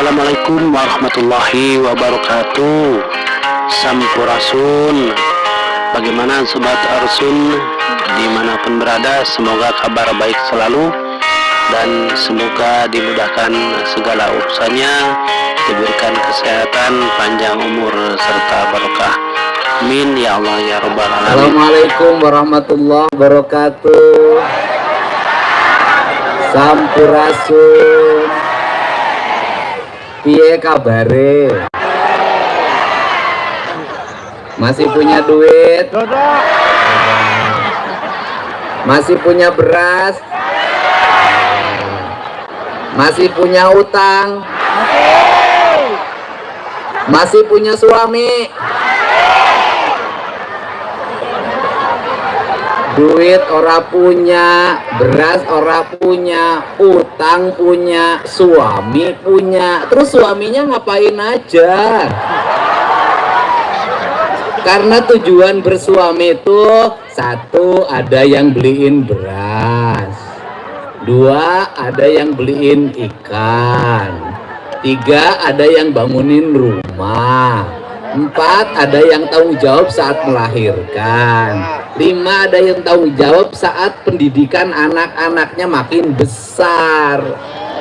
Assalamualaikum warahmatullahi wabarakatuh. Sampurasun. Bagaimana sobat Arsun dimanapun berada, semoga kabar baik selalu dan semoga dimudahkan segala urusannya, diberikan kesehatan, panjang umur serta barokah. Amin ya Allah ya Rabbal alamin. Assalamualaikum warahmatullahi wabarakatuh. Sampurasun. Piye kabare? Masih punya duit? Masih punya beras? Masih punya utang? Masih punya suami? Duit ora punya, beras ora punya, utang punya, suami punya. Terus suaminya ngapain aja? Karena tujuan bersuami itu, satu, ada yang beliin beras, dua, ada yang beliin ikan, tiga, ada yang bangunin rumah, empat, ada yang tanggung jawab saat melahirkan, lima, ada yang tanggung jawab saat pendidikan anak-anaknya makin besar.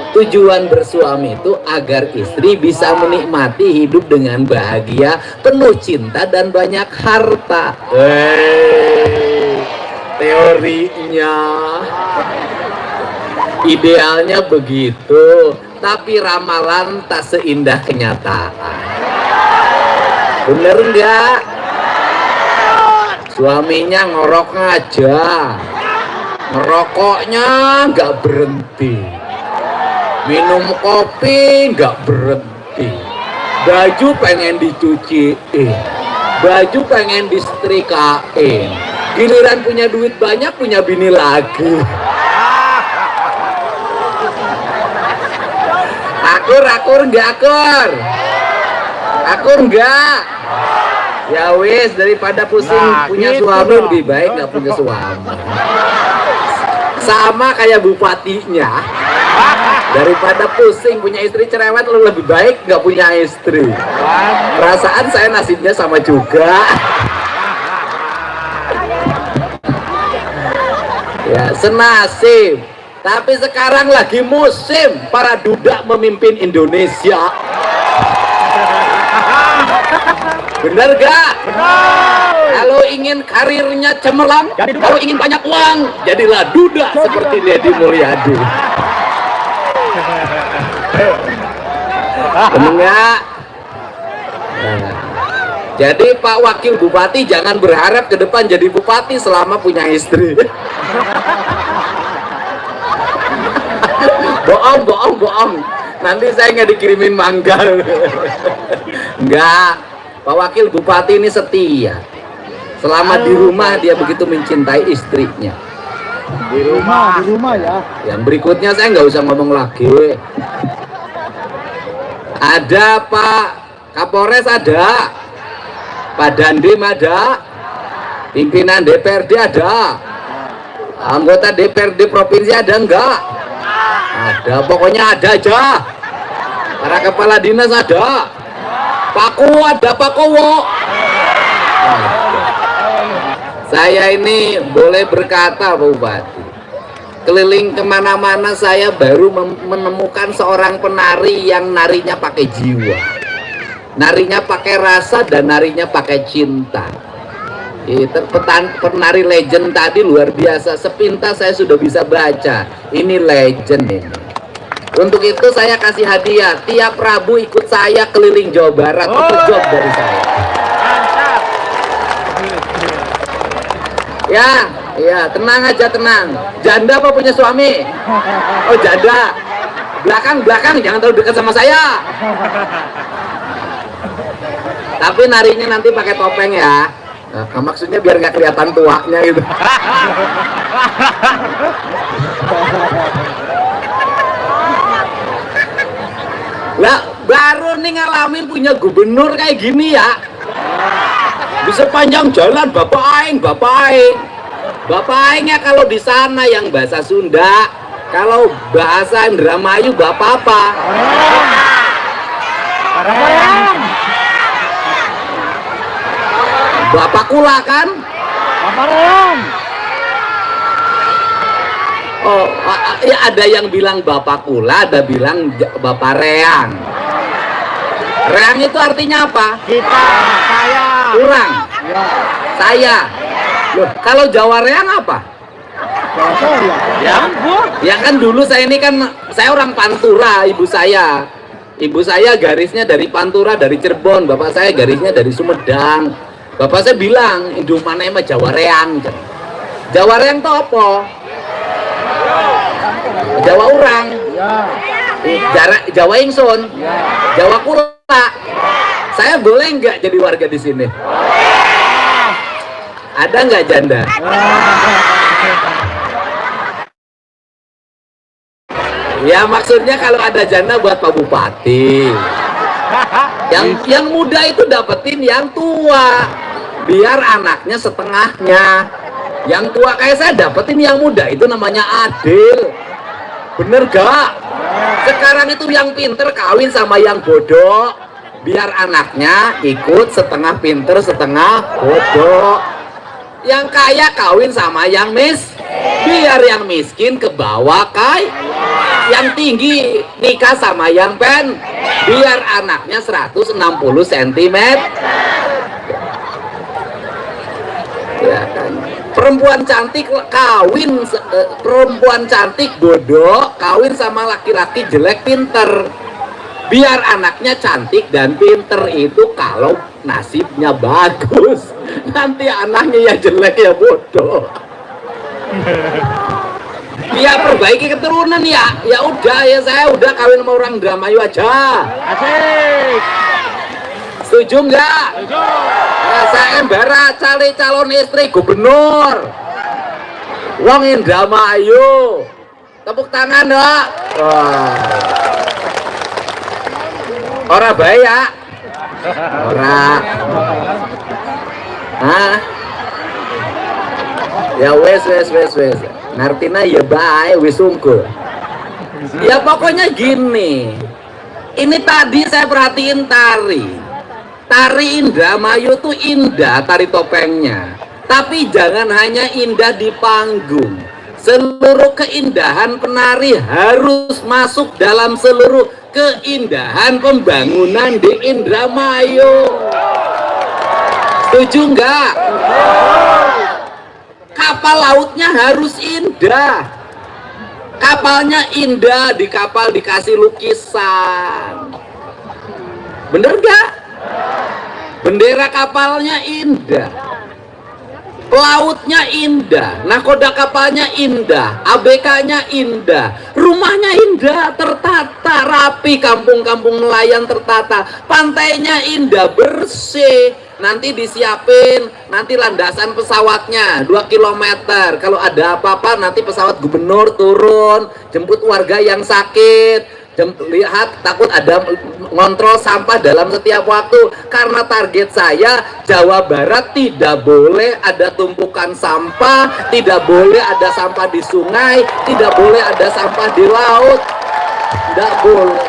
Tujuan bersuami itu agar istri bisa menikmati hidup dengan bahagia, penuh cinta dan banyak harta. Teorinya, idealnya begitu, tapi ramalan tak seindah kenyataan. Bener nggak? Suaminya ngorok aja, ngerokoknya nggak berhenti, minum kopi nggak berhenti, baju pengen dicuciin, baju pengen disetrikain, giliran punya duit banyak punya bini lagi. Akur nggak akur? Akur nggak? Ya wis, daripada pusing punya gitu suami dong. Lebih baik nggak punya suami. Sama kayak bupatinya, daripada pusing punya istri cerewet, lebih baik nggak punya istri. Perasaan saya nasibnya sama juga. Ya senasib. Tapi sekarang lagi musim para duda memimpin Indonesia. Bener gak? Benar. Kalau ingin karirnya cemerlang, kalau ingin banyak uang, jadilah duda seperti Deddy Mulyadi. Bener gak? Nah, jadi Pak Wakil Bupati jangan berharap ke depan jadi bupati selama punya istri. Bohong. Nanti saya nggak dikirimin mangga. Enggak. Pak Wakil Bupati ini setia. Selama di rumah dia begitu mencintai istrinya. Di rumah ya. Yang berikutnya saya nggak usah ngomong lagi. Ada Pak Kapolres, ada Pak Dandim, ada pimpinan DPRD, ada anggota DPRD provinsi, ada enggak? Ada, pokoknya ada aja. Para kepala dinas ada. Pak Kowo ada, Pak Kowo. Saya ini boleh berkata Pak Bupati, keliling kemana-mana saya baru menemukan seorang penari yang narinya pakai jiwa, narinya pakai rasa dan narinya pakai cinta. Penari legend tadi luar biasa, sepintas saya sudah bisa baca. Ini legend ini. Untuk itu saya kasih hadiah, tiap Rabu ikut saya keliling Jawa Barat. Itu job dari saya. Ya, tenang aja, tenang. Janda apa punya suami? Oh janda. Belakang, jangan terlalu dekat sama saya. Tapi narinya nanti pakai topeng ya. Nah, maksudnya biar nggak kelihatan tuanya gitu. Lah baru nih ngalamin punya gubernur kayak gini ya. Bisa panjang jalan Bapak Aing. Bapak Aingnya kalau di sana yang bahasa Sunda, kalau bahasa Indramayu Bapak apa? Bapak Kula kan? Oh, ya ada yang bilang Bapak Kula, ada bilang Bapak Reang. Reang itu artinya apa? Kita, saya. Kurang. Ya. Saya. Loh, kalau Jawa Reang apa? Ya. Ya kan dulu saya ini kan, saya orang Pantura, ibu saya. Ibu saya garisnya dari Pantura, dari Cirebon. Bapak saya garisnya dari Sumedang. Bapak saya bilang, hidup mana emang Jawa Reang. Jawa Reang itu apa? Jawa Urang. Jawa Ingsun. Jawa Kula. Saya boleh nggak jadi warga di sini? Ada nggak janda? Ya maksudnya kalau ada janda buat Pak Bupati. Yang muda itu dapetin yang tua, biar anaknya setengahnya. Yang tua kayak saya dapetin yang muda, itu namanya adil. Bener gak? Sekarang itu yang pinter kawin sama yang bodoh, biar anaknya ikut setengah pinter setengah bodoh. Yang kaya kawin sama yang biar yang miskin ke bawah yang tinggi nikah sama yang biar anaknya 160 cm. Ya kan? Perempuan cantik kawin, perempuan cantik bodoh kawin sama laki-laki jelek pinter, biar anaknya cantik dan pinter. Itu kalau nasibnya bagus, nanti anaknya ya jelek ya bodoh. Ya perbaiki keturunan ya. Ya udah ya, saya udah kawin sama orang Indramayu aja. Asik. Setuju nggak? Setuju. Ya, saya embara cari calon istri gubernur wong Indramayu. Tepuk tangan dok. Wah. Ora bae ya. Ora. Hah? Ya wes. Ngartina ya bae wis unggul. Ya pokoknya gini. Ini tadi saya perhatiin Tari Indramayu tuh indah tari topengnya. Tapi jangan hanya indah di panggung. Seluruh keindahan penari harus masuk dalam seluruh keindahan pembangunan di Indramayu. Setuju nggak? Kapal lautnya harus indah. Kapalnya indah, di kapal dikasih lukisan. Bener nggak? Bendera kapalnya indah, lautnya indah, nakoda kapalnya indah, ABK-nya indah, rumahnya indah, tertata, rapi, kampung-kampung nelayan tertata, pantainya indah, bersih. Nanti disiapin, nanti landasan pesawatnya 2 km. Kalau ada apa-apa nanti pesawat gubernur turun, jemput warga yang sakit. Lihat, takut ada ngontrol sampah dalam setiap waktu. Karena target saya Jawa Barat tidak boleh ada tumpukan sampah, tidak boleh ada sampah di sungai, tidak boleh ada sampah di laut. Tidak boleh.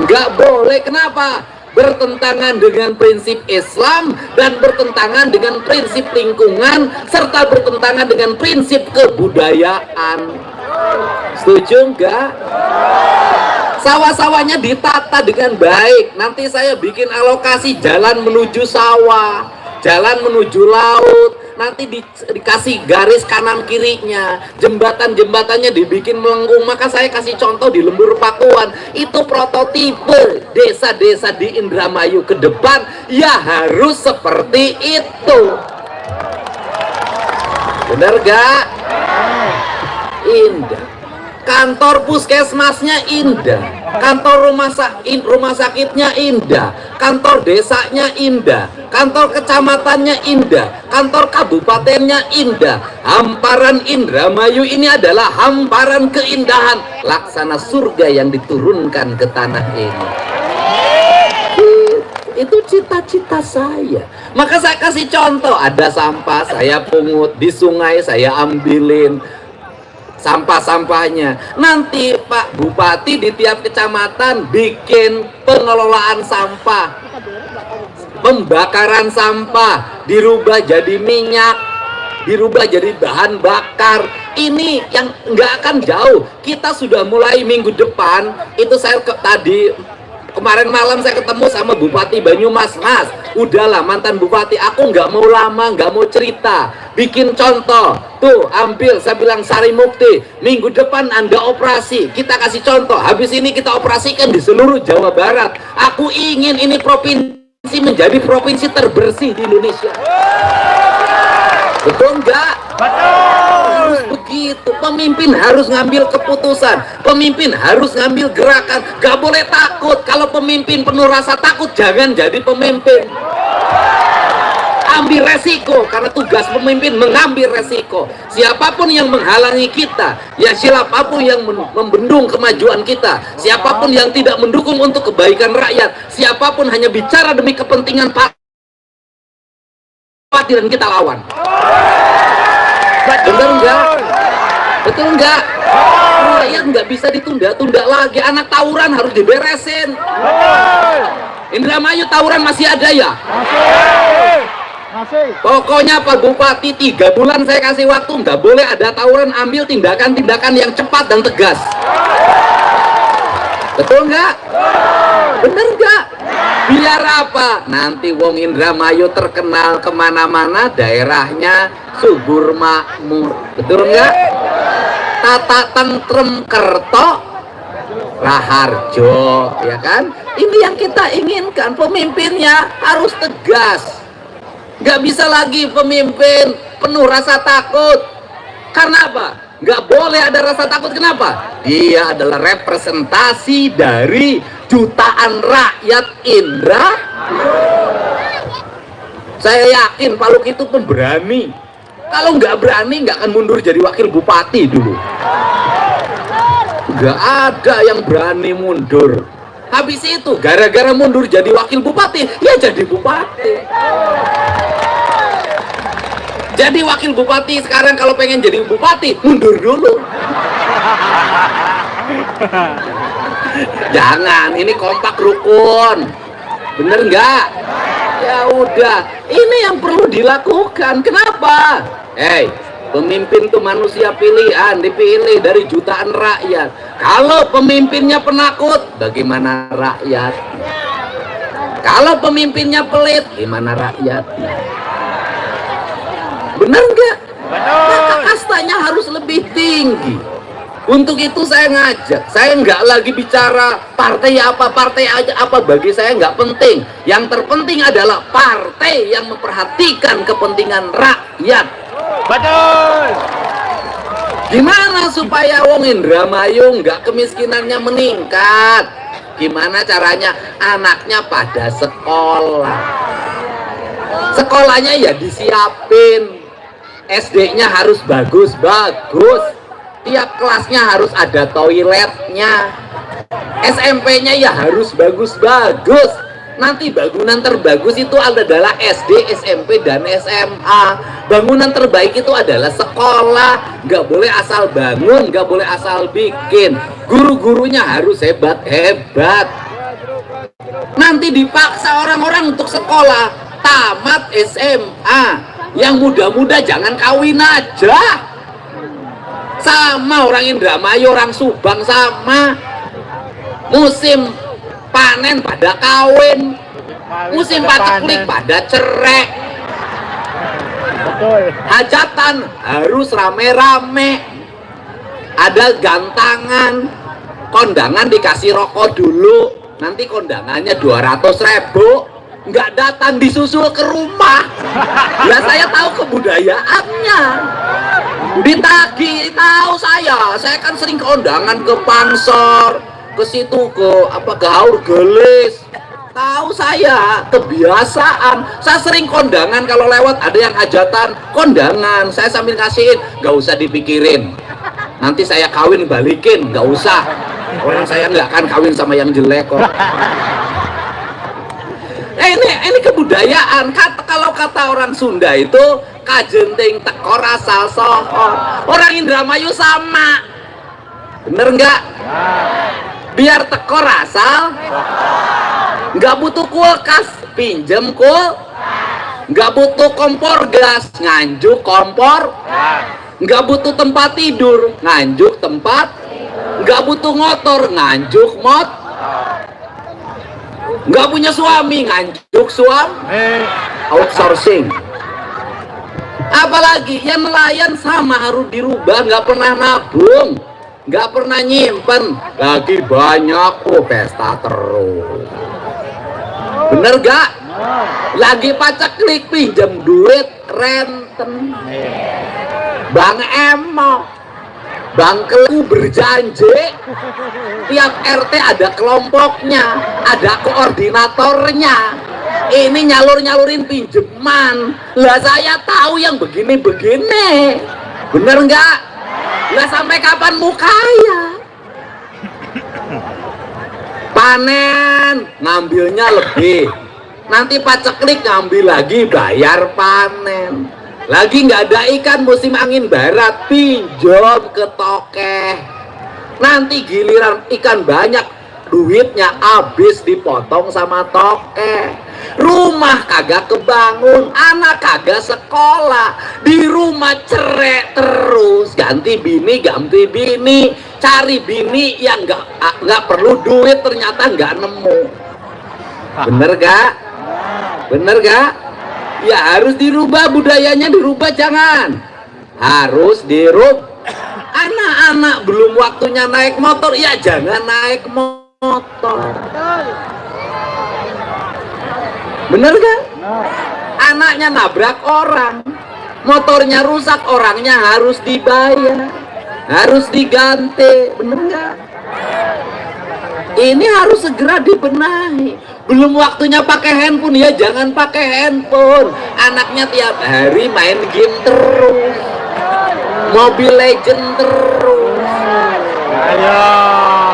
Nggak boleh. Kenapa? Bertentangan dengan prinsip Islam dan bertentangan dengan prinsip lingkungan serta bertentangan dengan prinsip kebudayaan. Setuju enggak? Sawah-sawahnya ditata dengan baik. Nanti saya bikin alokasi jalan menuju sawah, jalan menuju laut. Nanti dikasih garis kanan kirinya, jembatan-jembatannya dibikin melengkung. Maka saya kasih contoh di Lembur Pakuan. Itu prototipe desa-desa di Indramayu ke depan. Ya harus seperti itu. Benar gak? Indah. Kantor puskesmasnya indah, kantor rumah sakitnya indah, kantor desanya indah, kantor kecamatannya indah, kantor kabupatennya indah. Hamparan Indramayu ini adalah hamparan keindahan, laksana surga yang diturunkan ke tanah ini. Itu cita-cita saya. Maka saya kasih contoh, ada sampah saya pungut, di sungai saya ambilin. sampah-sampahnya. Nanti Pak Bupati di tiap kecamatan bikin pengelolaan sampah, pembakaran sampah dirubah jadi minyak, dirubah jadi bahan bakar. Ini yang nggak akan jauh. Kita sudah mulai minggu depan. Itu saya kemarin malam saya ketemu sama Bupati Banyumas. Mas, udahlah mantan Bupati, aku nggak mau lama, nggak mau cerita, bikin contoh. Tuh, ambil, saya bilang Sari Mukti, minggu depan Anda operasi, kita kasih contoh. Habis ini kita operasikan di seluruh Jawa Barat. Aku ingin ini provinsi menjadi provinsi terbersih di Indonesia. Betul nggak? Harus begitu. Pemimpin harus ngambil keputusan. Pemimpin harus ngambil gerakan. Gak boleh takut. Kalau pemimpin penuh rasa takut, jangan jadi pemimpin. Ambil resiko, karena tugas pemimpin mengambil resiko. Siapapun yang menghalangi kita, ya siapapun yang membendung kemajuan kita, siapapun yang tidak mendukung untuk kebaikan rakyat, siapapun hanya bicara demi kepentingan partai, dan kita lawan. Betul enggak? Betul enggak? Rakyat nggak bisa ditunda-tunda lagi. Anak tawuran harus diberesin. Indramayu tawuran masih ada ya? Masih. Pokoknya Pak Bupati 3 bulan saya kasih waktu, nggak boleh ada tawuran, ambil tindakan-tindakan yang cepat dan tegas. Betul nggak? Bener nggak? Biar apa? Nanti wong Indramayu terkenal kemana-mana, daerahnya subur makmur. Betul nggak? Tata tentrem Kerto Raharjo, ya kan? Ini yang kita inginkan. Pemimpinnya harus tegas. Nggak bisa lagi pemimpin penuh rasa takut. Karena apa? Nggak boleh ada rasa takut. Kenapa? Dia adalah representasi dari jutaan rakyat Indra. Saya yakin Pak Luk itu pemberani. Kalau nggak berani, nggak akan mundur jadi wakil bupati dulu. Nggak ada yang berani mundur. Habis itu, gara-gara mundur jadi wakil bupati, ya jadi bupati. Jadi wakil bupati sekarang kalau pengen jadi bupati, mundur dulu. Jangan, ini kompak rukun. Bener nggak? Ya udah, ini yang perlu dilakukan. Kenapa? Pemimpin itu manusia pilihan, dipilih dari jutaan rakyat. Kalau pemimpinnya penakut, bagaimana rakyat? Kalau pemimpinnya pelit, gimana rakyat? Benar nggak? Maka kastanya harus lebih tinggi. Untuk itu saya ngajak, saya nggak lagi bicara partai aja apa, bagi saya nggak penting. Yang terpenting adalah partai yang memperhatikan kepentingan rakyat. Betul. Gimana supaya wong Indramayu nggak kemiskinannya meningkat? Gimana caranya? Anaknya pada sekolah. Sekolahnya ya disiapin. SD-nya harus bagus-bagus. Tiap kelasnya harus ada toiletnya. SMP-nya ya harus bagus-bagus. Nanti bangunan terbagus itu adalah SD, SMP, dan SMA. Bangunan terbaik itu adalah sekolah. Nggak boleh asal bangun, nggak boleh asal bikin. Guru-gurunya harus hebat-hebat. Nanti dipaksa orang-orang untuk sekolah. Tamat SMA. Yang muda-muda jangan kawin aja. Sama orang Indramayu, orang Subang sama. Musim panen pada kawin, musim paceklik pada cerai. Betul. Hajatan harus rame-rame, ada gantangan, kondangan dikasih rokok dulu, nanti kondangannya 200.000, nggak datang disusul ke rumah. Ya saya tahu kebudayaannya, ditagih, tahu saya kan sering kondangan ke Pansor, ke situ, ke Gaur Gelis. Tahu saya, kebiasaan. Saya sering kondangan, kalau lewat ada yang hajatan, kondangan saya sambil kasihin, nggak usah dipikirin, nanti saya kawin balikin, nggak usah, orang saya nggak akan kawin sama yang jelek kok. Ini kebudayaan. Kalau kata orang Sunda itu kajenting tekor asal sohor. Orang Indra Indramayu sama. Bener nggak? Biar tekor asal. Nggak butuh kulkas, pinjem nggak butuh kompor gas, nganjuk kompor. Nggak butuh tempat tidur, nganjuk tempat. Nggak butuh motor, nganjuk nggak punya suami, nganjuk suami. Outsourcing. Apalagi yang nelayan sama harus dirubah, nggak pernah nabung, nggak pernah nyimpen, lagi banyak pesta terus. Bener gak? Lagi paceklik pinjam duit renten. Bang Emo, Bang Kelu berjanji tiap RT ada kelompoknya, ada koordinatornya. Ini nyalur-nyalurin pinjaman. Lah saya tahu yang begini-begini. Bener nggak? Lah sampai kapan mau kaya? Panen ngambilnya lebih, nanti paceklik ngambil lagi bayar panen. Lagi nggak ada ikan musim angin barat, pinjam ke tokeh. Nanti giliran ikan banyak, duitnya habis dipotong sama tokeh. Rumah kagak kebangun, anak kagak sekolah, di rumah cerai terus, ganti bini, cari bini yang nggak perlu duit, ternyata nggak nemu. Bener gak? Bener gak? Ya harus dirubah, budayanya dirubah, jangan. Harus dirubah. Anak-anak belum waktunya naik motor, ya jangan naik motor. Bener gak? Anaknya nabrak orang, motornya rusak, orangnya harus dibayar, harus diganti. Bener gak? Ini harus segera dibenahi. Belum waktunya pakai handphone, ya jangan pakai handphone. Anaknya tiap hari main game terus, Mobile Legend terus.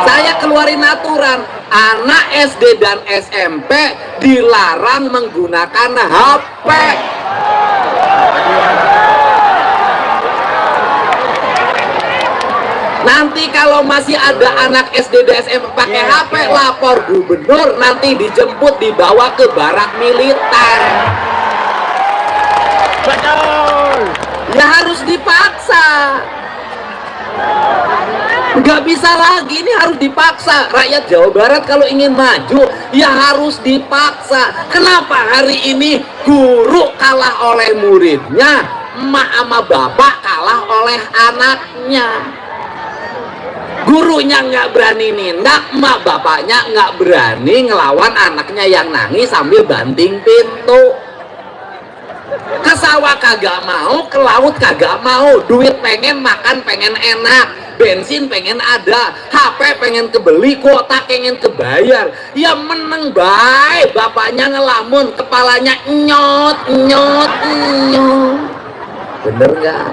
Saya keluarin aturan, anak SD dan SMP dilarang menggunakan HP. Nanti kalau masih ada anak SD dan SMP pakai HP, lapor gubernur, nanti dijemput dibawa ke barak militer. Betul. Ya harus dipaksa. Nggak bisa lagi, ini harus dipaksa. Rakyat Jawa Barat kalau ingin maju, ya harus dipaksa. Kenapa hari ini guru kalah oleh muridnya, emak sama bapak kalah oleh anaknya? Gurunya nggak berani nindak, emak bapaknya nggak berani ngelawan anaknya yang nangis sambil banting pintu. Ke sawah kagak mau, ke laut kagak mau, duit pengen makan, pengen enak, bensin pengen ada, HP pengen kebeli, kuota pengen kebayar. Ya meneng baik, bapaknya ngelamun, kepalanya nyot. Bener nggak?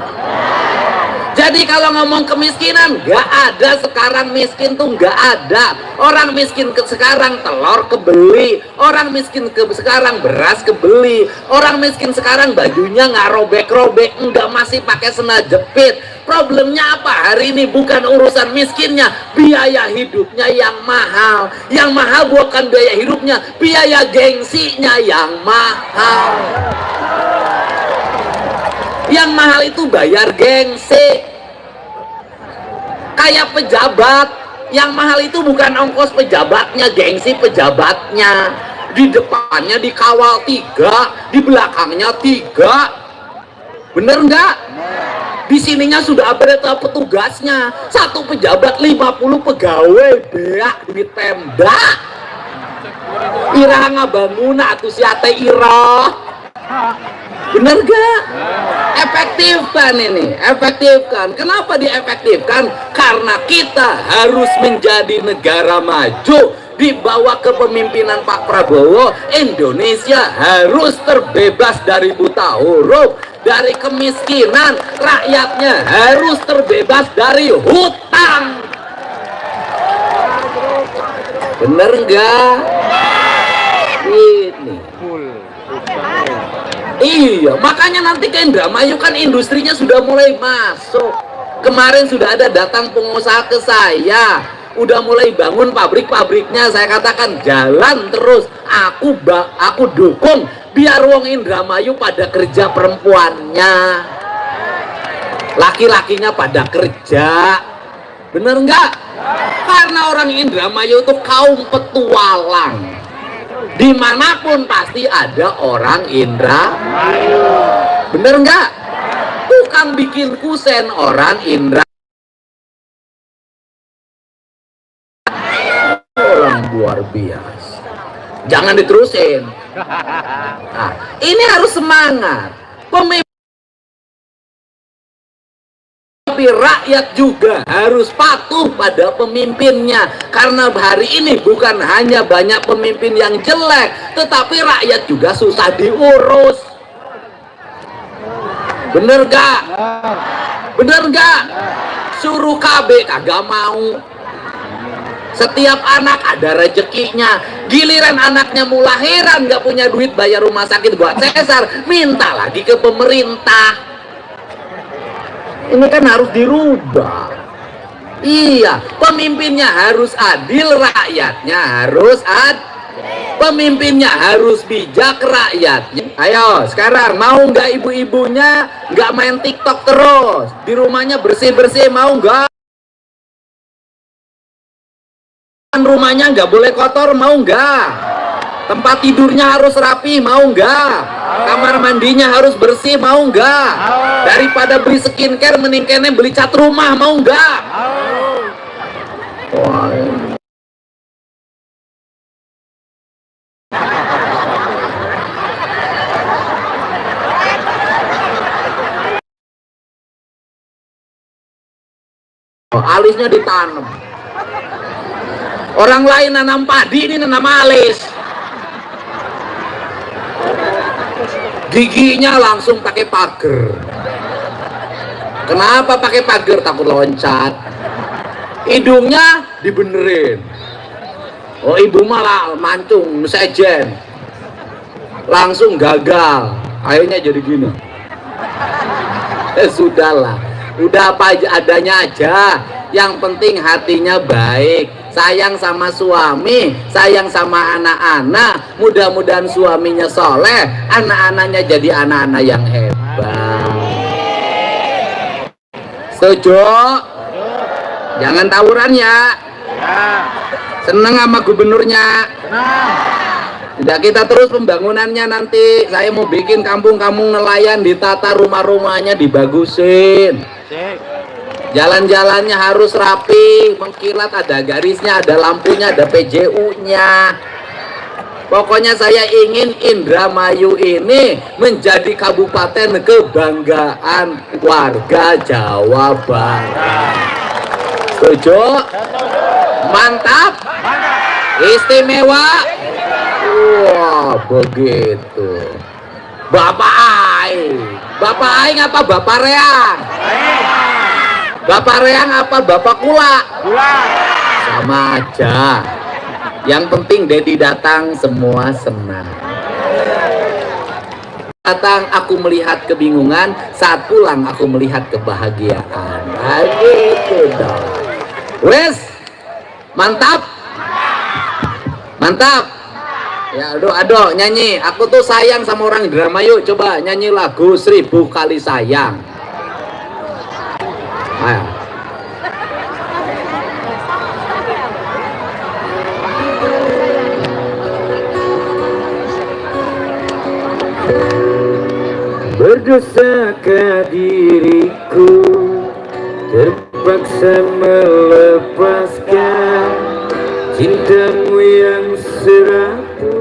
Jadi kalau ngomong kemiskinan, nggak ada sekarang miskin tuh, nggak ada. Orang miskin sekarang telur kebeli, orang miskin sekarang beras kebeli, orang miskin sekarang bajunya nggak robek-robek, nggak masih pakai sendal jepit. Problemnya apa? Hari ini bukan urusan miskinnya, biaya hidupnya yang mahal. Yang mahal bukan biaya hidupnya, biaya gengsinya yang mahal. Yang mahal itu bayar gengsi. Kayak pejabat, yang mahal itu bukan ongkos pejabatnya, gengsi pejabatnya. Di depannya dikawal 3, di belakangnya 3. Bener nggak? Di sininya sudah ada petugasnya. Satu pejabat 50 pegawai, beak duit Pemda. Irah ngabangun atuh siate irah. Bener gak? Efektif kan ini? Efektif kan? Kenapa diefektifkan? Karena kita harus menjadi negara maju. Di bawah kepemimpinan Pak Prabowo, Indonesia harus terbebas dari buta huruf, dari kemiskinan. Rakyatnya harus terbebas dari hutang. Bener gak? Ini Iya, makanya nanti ke Indramayu kan industrinya sudah mulai masuk. Kemarin sudah ada datang pengusaha ke saya, udah mulai bangun pabrik-pabriknya. Saya katakan jalan terus, aku dukung biar wong Indramayu pada kerja, perempuannya, laki-lakinya pada kerja. Bener nggak? Karena orang Indramayu itu kaum petualang, dimanapun pasti ada orang Indramayu. Bener nggak? Tukang bikin kusen orang Indra, orang luar biasa. Jangan diterusin. Nah, ini harus semangat. Tapi rakyat juga harus patuh pada pemimpinnya, karena hari ini bukan hanya banyak pemimpin yang jelek, tetapi rakyat juga susah diurus. Bener gak? Bener gak? Suruh KB kagak mau. Setiap anak ada rezekinya. Giliran anaknya mau lahiran gak punya duit bayar rumah sakit buat sesar, minta lagi ke pemerintah. Ini kan harus dirubah. Iya, pemimpinnya harus adil, rakyatnya harus adil. Pemimpinnya harus bijak, rakyatnya. Ayo, sekarang mau nggak ibu-ibunya nggak main TikTok terus? Di rumahnya bersih-bersih, mau nggak? Rumahnya nggak boleh kotor, mau nggak? Tempat tidurnya harus rapi, mau nggak? Kamar mandinya harus bersih, mau nggak? Daripada beli skincare, mending kene beli cat rumah, mau nggak? Alisnya ditanam. Orang lain nanam padi, ini nanam alis. Giginya langsung pakai pagar. Kenapa pakai pagar? Takut loncat. Hidungnya dibenerin. Oh, ibu malah mancung sejen, langsung gagal. Akhirnya jadi gini. Sudahlah, udah apa adanya aja. Yang penting hatinya baik, sayang sama suami, sayang sama anak-anak. Mudah-mudahan suaminya soleh, anak-anaknya jadi anak-anak yang hebat. Setuju? Jangan tawuran ya. Seneng sama gubernurnya. Tidak, kita terus pembangunannya nanti. Saya mau bikin kampung-kampung nelayan, ditata rumah-rumahnya, dibagusin. Jalan-jalannya harus rapi, mengkilat, ada garisnya, ada lampunya, ada PJU-nya. Pokoknya saya ingin Indramayu ini menjadi kabupaten kebanggaan warga Jawa Barat. Setuju? Mantap? Istimewa? Wah, begitu. Bapak Aing apa Bapak Reang? Bapak Reang apa Bapak Kula? Sama aja. Yang penting Dedi datang semua senang. Datang aku melihat kebingungan, saat pulang aku melihat kebahagiaan. Gitu dong. Wes, mantap. Mantap. Ya, aduh, nyanyi. Aku tuh sayang sama orang Indramayu. Coba nyanyi lagu 1000 Kali Sayang. Ayo. Berdosakah diriku, terpaksa melepaskan cintamu yang serapu,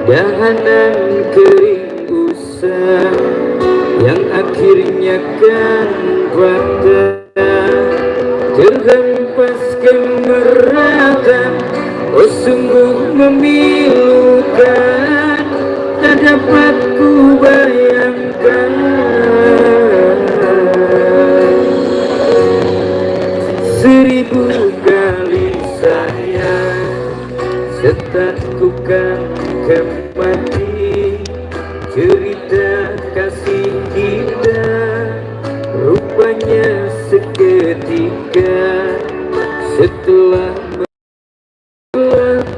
dahanan kering usang yang akhirnya kan patah, terhempas kemeratan. Oh, sungguh memilukan, tak dapat ku bayangkan. 1000 kali sayang, setatku kan kembali cerita kasih kita, rupanya seketika setelah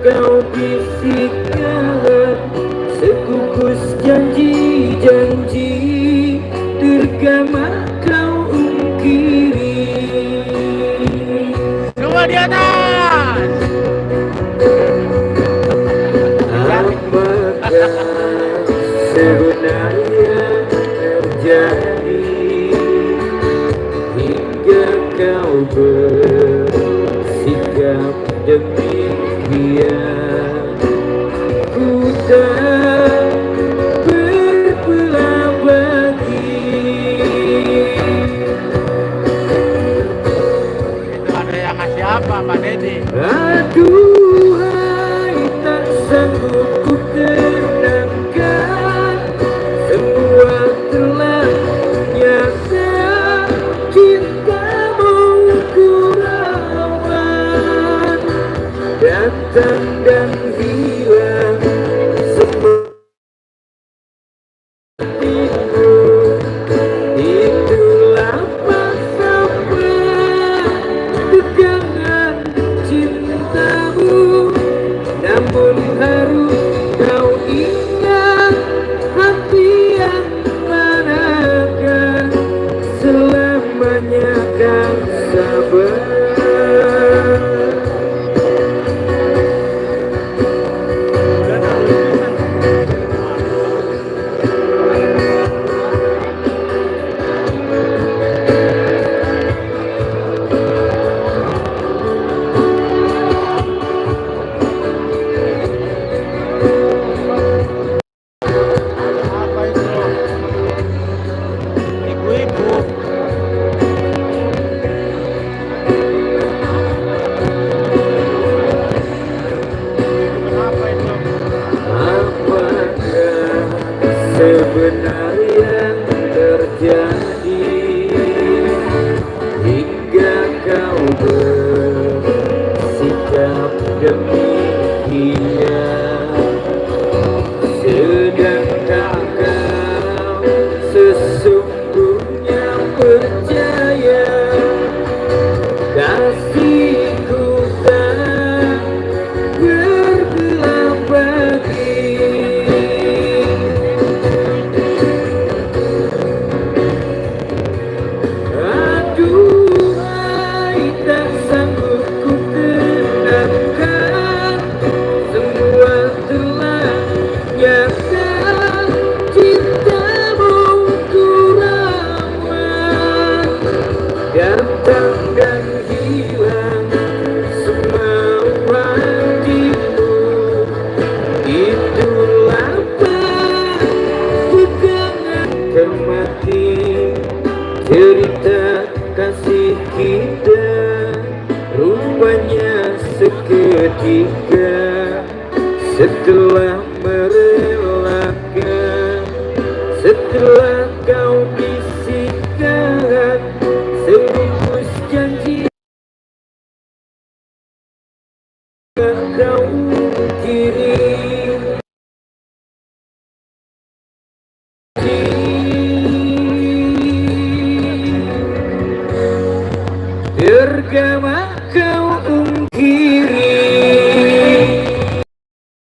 kau bisikan sekukus janji-janji tergama kau ungkiri. Semua di atas. Apakah sebenarnya terjadi hingga kau bersikap demikian? Ku tak berbelah bagi. Itu ada yang ngasih apa, Pak Deddy? Aduhai, tak sanggup ku tenangkan, semua telah nyata, cintamu ku rawat, datang dan hilang sepertimu. Itulah masa tegangan cintamu, namun harus kau ingat, hati yang manakah selamanya kan sabar. Apa itu? Ibu-ibu. Kenapa itu? Apakah sebenarnya terjadi hingga kau bersikap demikian? Sedangkan kau sesungguhnya percaya kasihku tak berbelah bagi. Aduhai, tak sanggup ku tenangkan, semua telah nyata, cintamu ku rawat, datang dan hilang semua hatimu. Itulah pegangan termati cerita kasih kita, rupanya seketika setelah merelakan, setelah